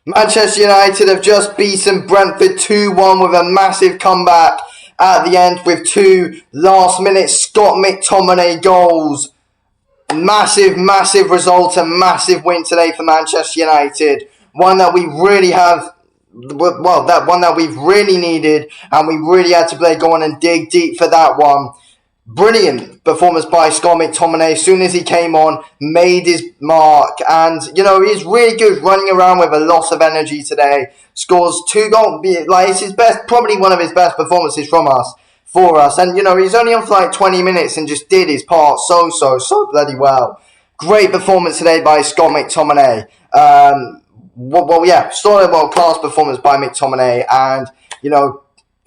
Manchester United have just beaten Brentford 2-1 with a massive comeback at the end with two last-minute Scott McTominay goals. Massive result and massive win today for Manchester United. One that we really one that we've really needed, and we really had to go on and dig deep for that one. Brilliant performance by Scott McTominay. As soon as he came on, made his mark, and he's really good running around with a lot of energy today. Scores 2 goals, it's his best, probably one of his best performances for us. And he's only on for like 20 minutes and just did his part so bloody well. Great performance today by Scott McTominay. Solid world-class performance by McTominay, and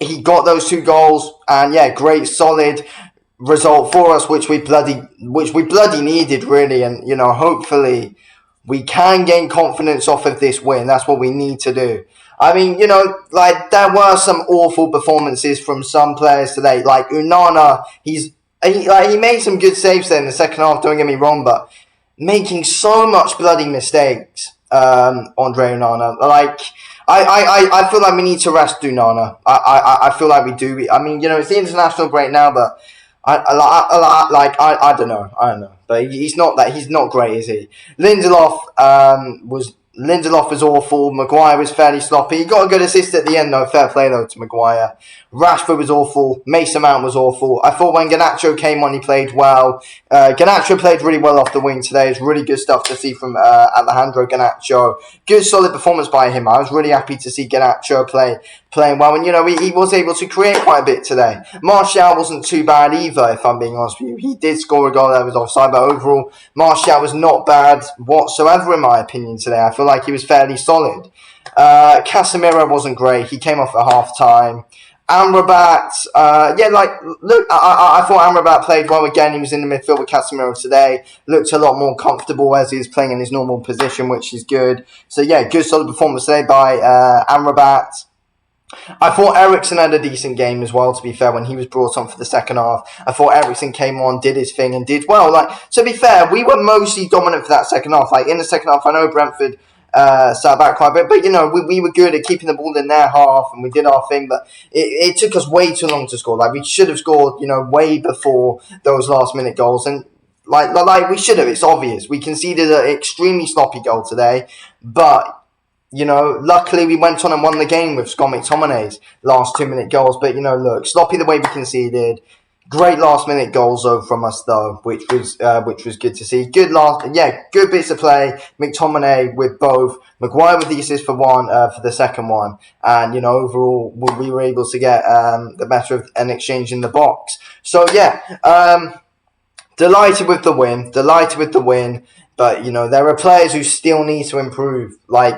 he got those 2 goals, and great solid result for us, which we bloody needed, really. And hopefully we can gain confidence off of this win. That's what we need to do. I mean, there were some awful performances from some players today, like Onana. He made some good saves there in the second half, don't get me wrong, but making so much bloody mistakes. Andre Onana, I feel like we need to rest Onana. I feel like we do. I mean, it's the international break now, but I don't know. But he's not great, is he? Lindelof was awful. Maguire was fairly sloppy. He got a good assist at the end, though. Fair play, though, to Maguire. Rashford was awful. Mason Mount was awful. I thought when Garnacho came on, he played well. Garnacho played really well off the wing today. It's really good stuff to see from Alejandro Garnacho. Good, solid performance by him. I was really happy to see Garnacho playing well. And, he was able to create quite a bit today. Martial wasn't too bad either, if I'm being honest with you. He did score a goal that was offside, but overall, Martial was not bad whatsoever, in my opinion, today. I feel like he was fairly solid. Casemiro wasn't great. He came off at half-time. Amrabat, I thought Amrabat played well again. He was in the midfield with Casemiro today. Looked a lot more comfortable as he was playing in his normal position, which is good. So, good solid performance today by Amrabat. I thought Eriksen had a decent game as well, to be fair, when he was brought on for the second half. I thought Eriksen came on, did his thing, and did well. To be fair, we were mostly dominant for that second half. In the second half, I know Brentford sat back quite a bit, but we were good at keeping the ball in their half, and we did our thing, but it took us way too long to score. We should have scored way before those last minute goals, and we should have. It's obvious we conceded an extremely sloppy goal today, but luckily we went on and won the game with Scott McTominay's last 2-minute goals. But look, sloppy the way we conceded. Great last-minute goals though from us, though, which was good to see. Good bits of play. McTominay with both. Maguire with the assist for the second one, and overall we were able to get the better of an exchange in the box. So delighted with the win. But, there are players who still need to improve.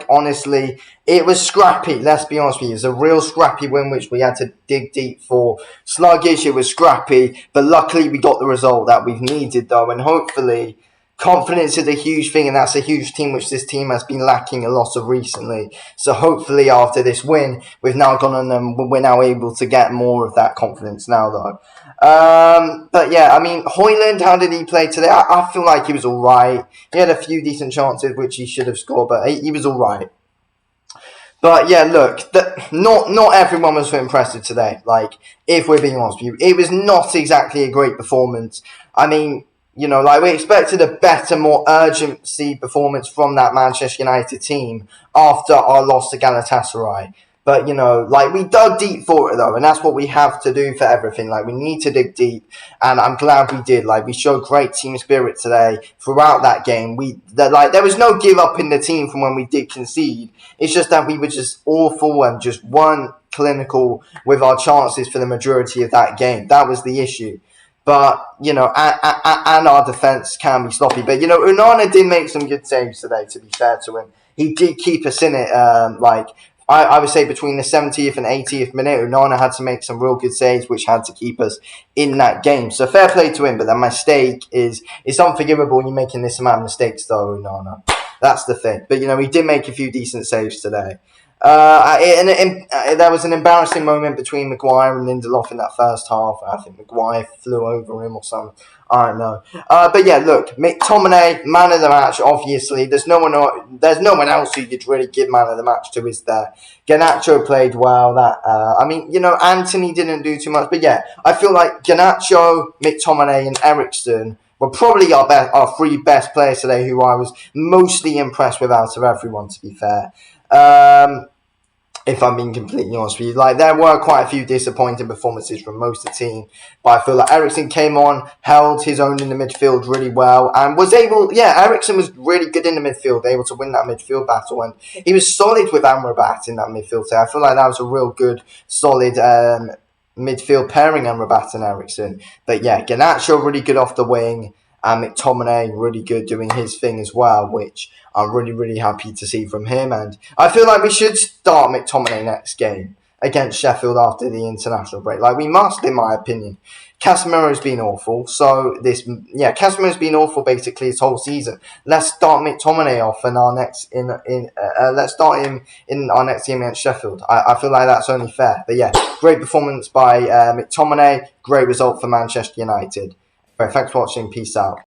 Honestly, it was scrappy. Let's be honest with you. It was a real scrappy win, which we had to dig deep for. Sluggish, it was scrappy. But luckily, we got the result that we've needed, though. And hopefully, confidence is a huge thing. And that's a huge thing, which this team has been lacking a lot of recently. So hopefully, after this win, we've now gone on and we're now able to get more of that confidence now, though. Højlund, how did he play today? I feel like he was alright. He had a few decent chances which he should have scored, but he was alright. But look, not everyone was impressive today. If we're being honest with you, it was not exactly a great performance. I mean, we expected a better, more urgency performance from that Manchester United team after our loss to Galatasaray. But, we dug deep for it, though, and that's what we have to do for everything. We need to dig deep, and I'm glad we did. We showed great team spirit today throughout that game. There was no give up in the team from when we did concede. It's just that we were just awful and just weren't clinical with our chances for the majority of that game. That was the issue. But, and our defence can be sloppy. But, Onana did make some good saves today, to be fair to him. He did keep us in it, I would say between the 70th and 80th minute, Onana had to make some real good saves, which had to keep us in that game. So fair play to him, but that mistake is unforgivable. You're making this amount of mistakes, though, Onana. That's the thing. But, he did make a few decent saves today. There was an embarrassing moment between Maguire and Lindelof in that first half. I think Maguire flew over him or something. I don't know. But yeah, look, McTominay, man of the match. Obviously, there's no one else who you'd really give man of the match to. Is there? Garnacho played well. Anthony didn't do too much, but yeah, I feel like Garnacho, McTominay, and Eriksen were probably our three best players today, who I was mostly impressed with out of everyone, to be fair. If I'm being completely honest with you, like, there were quite a few disappointing performances from most of the team, but I feel like Eriksen came on, held his own in the midfield really well, and was able. Yeah, Eriksen was really good in the midfield, able to win that midfield battle, and he was solid with Amrabat in that midfield. So I feel like that was a real good, solid midfield pairing, Amrabat and Eriksen. But yeah, Garnacho really good off the wing, and McTominay really good doing his thing as well, which I'm really, really happy to see from him. And I feel like we should start McTominay next game against Sheffield after the international break. Like, we must, in my opinion. Casemiro's been awful. Casemiro's been awful basically his whole season. Let's start McTominay off in our next let's start him in our next game against Sheffield. I feel like that's only fair. But yeah, great performance by McTominay. Great result for Manchester United. Right, thanks for watching. Peace out.